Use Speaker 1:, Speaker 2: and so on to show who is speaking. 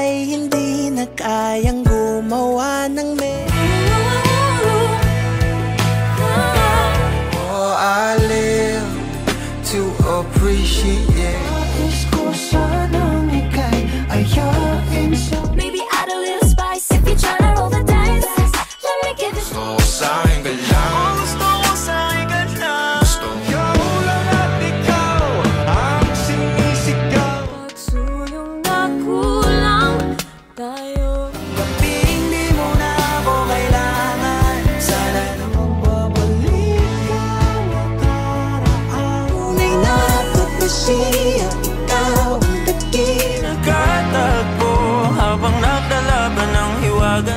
Speaker 1: ay hindi na kayang gumawa ng
Speaker 2: Oh, I live to appreciate.
Speaker 1: Nais ko sanang ika'y ayain sa
Speaker 3: Maybe add a little spice if you're tryna roll the dice. Let me give it.
Speaker 2: Gusto ko sa'kin ka lang.
Speaker 1: Gusto ko sa'kin ka lang. Ikaw lang at ikaw ang sinisigaw.
Speaker 3: Pagsuyong na kulang tayo.
Speaker 1: Gabing di mo na ako kailangan. Sana namang babalik ka nakaraan. Tunay na pagkasiya, ikaw ang naging nagkatagpo habang naglalaban ng hiwaga.